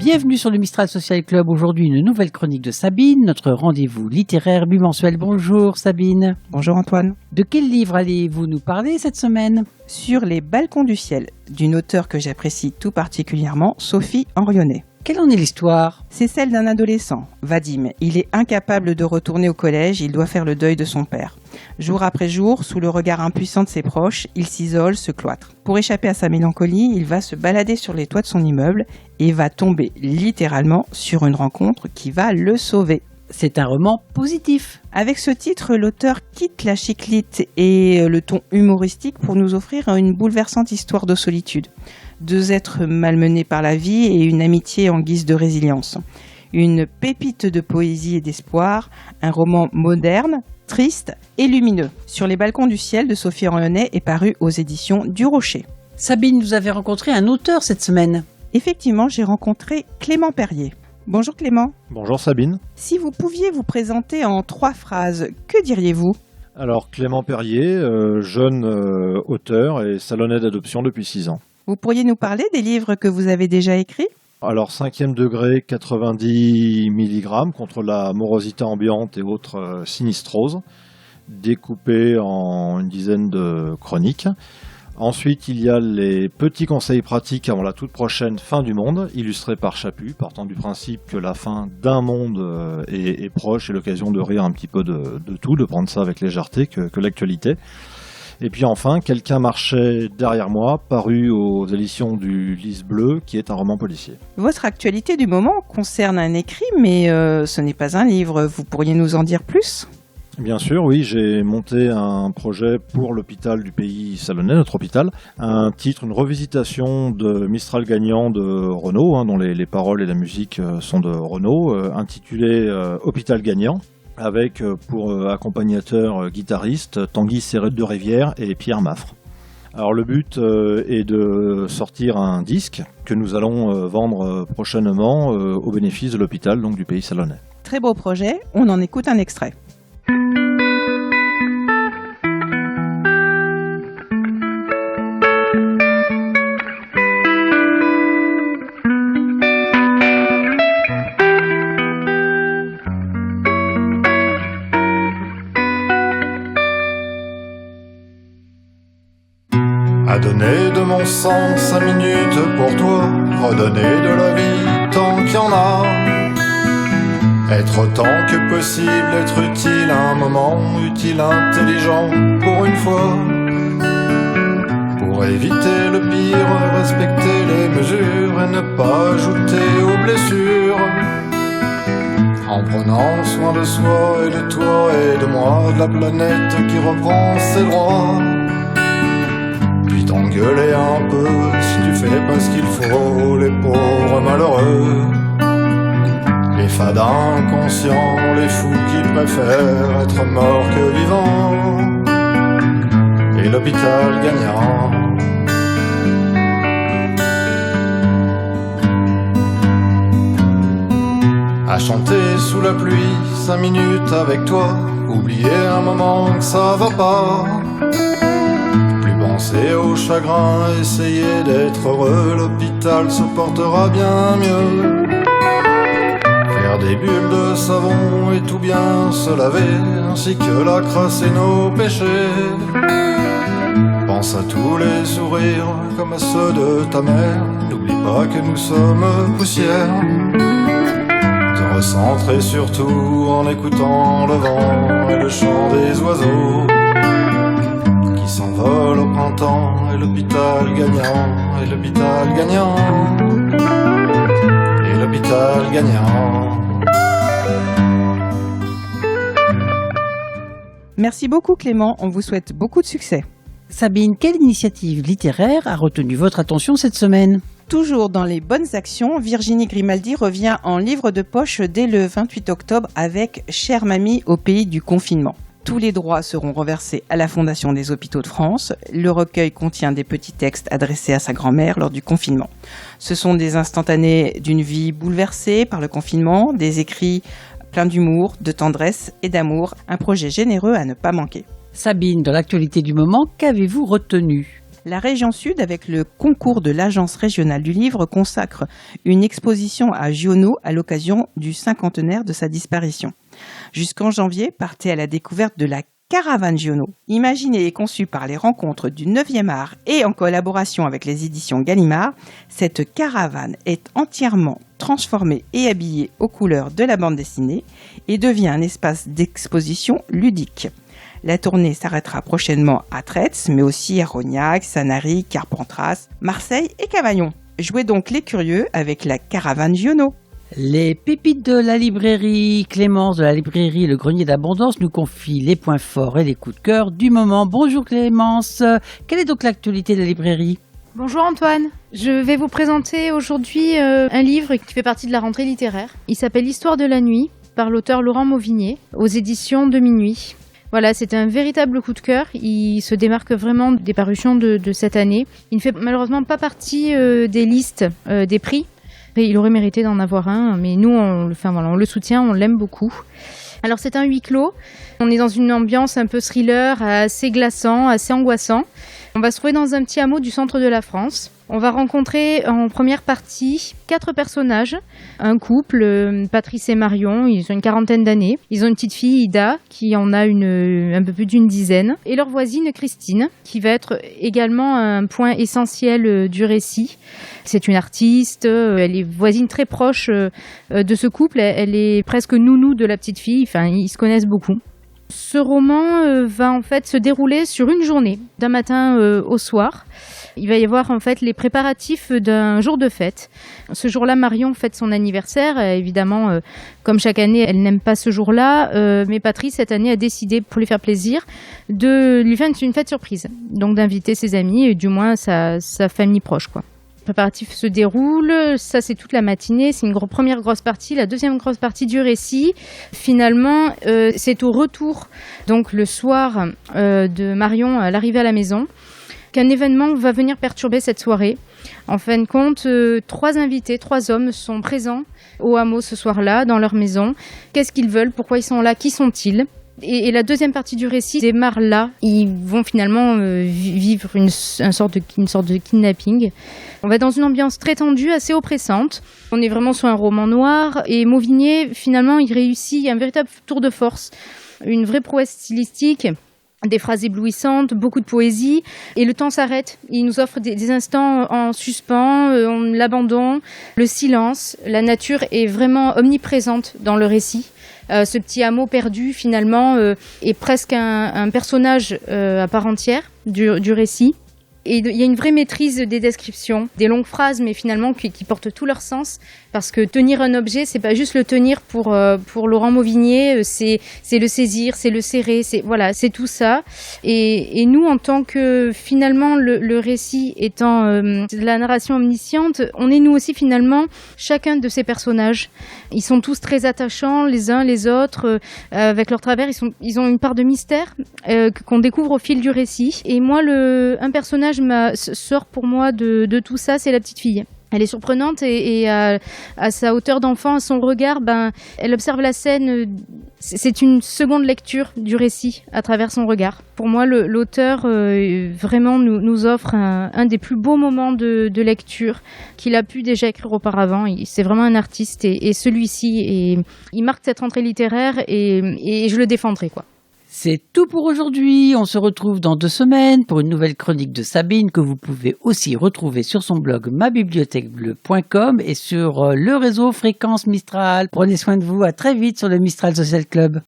Bienvenue sur le Mistral Social Club. Aujourd'hui, une nouvelle chronique de Sabine, notre rendez-vous littéraire bimensuel. Bonjour Sabine. Bonjour Antoine. De quel livre allez-vous nous parler cette semaine ? Sur les balcons du ciel, d'une auteure que j'apprécie tout particulièrement, Sophie Henrionnet. Quelle en est l'histoire ? C'est celle d'un adolescent, Vadim. Il est incapable de retourner au collège, il doit faire le deuil de son père. Jour après jour, sous le regard impuissant de ses proches, il s'isole, se cloître. Pour échapper à sa mélancolie, il va se balader sur les toits de son immeuble et va tomber littéralement sur une rencontre qui va le sauver. C'est un roman positif. Avec ce titre, l'auteur quitte la chiclite et le ton humoristique pour nous offrir une bouleversante histoire de solitude. Deux êtres malmenés par la vie et une amitié en guise de résilience. Une pépite de poésie et d'espoir, un roman moderne, triste et lumineux. Sur les balcons du ciel de Sophie Henrionnet est paru aux éditions du Rocher. Sabine, vous avez rencontré un auteur cette semaine. Effectivement, j'ai rencontré Clément Perrier. Bonjour Clément. Bonjour Sabine. Si vous pouviez vous présenter en 3 phrases, que diriez-vous ? Alors Clément Perrier, jeune auteur et salonnais d'adoption depuis 6 ans. Vous pourriez nous parler des livres que vous avez déjà écrits ? Alors 5e degré, 90 mg contre la morosité ambiante et autres sinistroses, découpé en une dizaine de chroniques. Ensuite, il y a les petits conseils pratiques avant la toute prochaine fin du monde, illustrés par Chaput, partant du principe que la fin d'un monde est proche et l'occasion de rire un petit peu de tout, de prendre ça avec légèreté que l'actualité. Et puis enfin, Quelqu'un marchait derrière moi, paru aux éditions du Lys Bleu, qui est un roman policier. Votre actualité du moment concerne un écrit, mais ce n'est pas un livre. Vous pourriez nous en dire plus ? Bien sûr, oui, j'ai monté un projet pour l'hôpital du Pays Salonnais, notre hôpital. Un titre, une revisitation de Mistral gagnant de Renaud, dont les paroles et la musique sont de Renaud, intitulé Hôpital gagnant, avec pour accompagnateur guitariste Tanguy Serrette de Rivière et Pierre Maffre. Alors le but est de sortir un disque que nous allons vendre prochainement au bénéfice de l'hôpital donc du Pays Salonnais. Très beau projet, on en écoute un extrait. À donner de mon sang 5 minutes pour toi, redonner de la vie tant qu'il y en a. Être autant que possible, être utile à un moment, utile, intelligent pour une fois. Pour éviter le pire, respecter les mesures et ne pas ajouter aux blessures. En prenant soin de soi et de toi et de moi, de la planète qui reprend ses droits. Puis t'engueuler un peu si tu fais pas ce qu'il faut, les pauvres malheureux. Les fadins inconscients, les fous qui préfèrent être morts que vivants. Et l'hôpital gagnant. À chanter sous la pluie 5 minutes avec toi, oublier un moment que ça va pas. Plus penser au chagrin, essayer d'être heureux, l'hôpital se portera bien mieux. Faire des bulles de savon et tout bien se laver, ainsi que la crasse et nos péchés. Pense à tous les sourires comme à ceux de ta mère, n'oublie pas que nous sommes poussière. Te recentrer surtout en écoutant le vent et le chant des oiseaux qui s'envolent au printemps, et l'hôpital gagnant, et l'hôpital gagnant, et l'hôpital gagnant. Merci beaucoup Clément, on vous souhaite beaucoup de succès. Sabine, quelle initiative littéraire a retenu votre attention cette semaine ? Toujours dans les bonnes actions, Virginie Grimaldi revient en livre de poche dès le 28 octobre avec « Chère mamie au pays du confinement ». Tous les droits seront reversés à la Fondation des Hôpitaux de France. Le recueil contient des petits textes adressés à sa grand-mère lors du confinement. Ce sont des instantanés d'une vie bouleversée par le confinement, des écrits pleins d'humour, de tendresse et d'amour, un projet généreux à ne pas manquer. Sabine, dans l'actualité du moment, qu'avez-vous retenu ? La région Sud, avec le concours de l'Agence régionale du livre, consacre une exposition à Giono à l'occasion du cinquantenaire de sa disparition. Jusqu'en janvier, partez à la découverte de la Caravane Giono. Imaginée et conçue par les rencontres du 9e art et en collaboration avec les éditions Gallimard, cette caravane est entièrement transformée et habillée aux couleurs de la bande dessinée et devient un espace d'exposition ludique. La tournée s'arrêtera prochainement à Traits, mais aussi à Rognac, Sanary, Carpentras, Marseille et Cavaillon. Jouez donc les curieux avec la Caravane Giono. Les pépites de la librairie Clémence de la librairie Le Grenier d'Abondance nous confie les points forts et les coups de cœur du moment. Bonjour Clémence, quelle est donc l'actualité de la librairie ? Bonjour Antoine, je vais vous présenter aujourd'hui un livre qui fait partie de la rentrée littéraire. Il s'appelle Histoire de la nuit par l'auteur Laurent Mauvigné aux éditions de Minuit. Voilà, c'est un véritable coup de cœur. Il se démarque vraiment des parutions de cette année. Il ne fait malheureusement pas partie des listes des prix. Il aurait mérité d'en avoir un, mais nous, on le soutient, on l'aime beaucoup. Alors c'est un huis clos. On est dans une ambiance un peu thriller, assez glaçant, assez angoissant. On va se trouver dans un petit hameau du centre de la France. On va rencontrer en première partie 4 personnages. Un couple, Patrice et Marion, ils ont une quarantaine d'années. Ils ont une petite fille, Ida, qui en a un peu plus d'une dizaine. Et leur voisine, Christine, qui va être également un point essentiel du récit. C'est une artiste, elle est voisine très proche de ce couple. Elle est presque nounou de la petite fille, enfin, ils se connaissent beaucoup. Ce roman va en fait se dérouler sur une journée, d'un matin au soir. Il va y avoir en fait les préparatifs d'un jour de fête. Ce jour-là, Marion fête son anniversaire. Évidemment, comme chaque année, elle n'aime pas ce jour-là. Mais Patrice, cette année, a décidé, pour lui faire plaisir, de lui faire une fête surprise. Donc d'inviter ses amis, et du moins sa famille proche, quoi. Les préparatifs se déroulent, ça c'est toute la matinée, c'est une première grosse partie. La deuxième grosse partie du récit, finalement, c'est au retour, donc le soir de Marion à l'arrivée à la maison, qu'un événement va venir perturber cette soirée. En fin de compte, 3 invités, 3 hommes sont présents au hameau ce soir-là, dans leur maison. Qu'est-ce qu'ils veulent? Pourquoi ils sont là? Qui sont-ils? Et la deuxième partie du récit démarre là. Ils vont finalement vivre une sorte de kidnapping. On va être dans une ambiance très tendue, assez oppressante. On est vraiment sur un roman noir. Et Mauvigné, finalement, il réussit un véritable tour de force. Une vraie prouesse stylistique. Des phrases éblouissantes, beaucoup de poésie, et le temps s'arrête. Il nous offre des instants en suspens, l'abandon, le silence. La nature est vraiment omniprésente dans le récit. Ce petit hameau perdu, finalement, est presque un personnage à part entière du récit. Et il y a une vraie maîtrise des descriptions, des longues phrases, mais finalement qui portent tout leur sens. Parce que tenir un objet, c'est pas juste le tenir pour Laurent Mauvigné, c'est le saisir, c'est le serrer, c'est tout ça. Et nous, en tant que finalement le récit étant de la narration omnisciente, on est nous aussi finalement chacun de ces personnages. Ils sont tous très attachants les uns les autres, avec leur travers. Ils ont une part de mystère qu'on découvre au fil du récit. Et moi, un personnage sort pour moi de tout ça, c'est la petite fille. Elle est surprenante et à sa hauteur d'enfant, à son regard, elle observe la scène. C'est une seconde lecture du récit à travers son regard. Pour moi, l'auteur vraiment nous offre un des plus beaux moments de lecture qu'il a pu déjà écrire auparavant. C'est vraiment un artiste et celui-ci, il marque cette rentrée littéraire et je le défendrai, quoi. C'est tout pour aujourd'hui. On se retrouve dans 2 semaines pour une nouvelle chronique de Sabine que vous pouvez aussi retrouver sur son blog mabibliothèquebleu.com et sur le réseau Fréquence Mistral. Prenez soin de vous. À très vite sur le Mistral Social Club.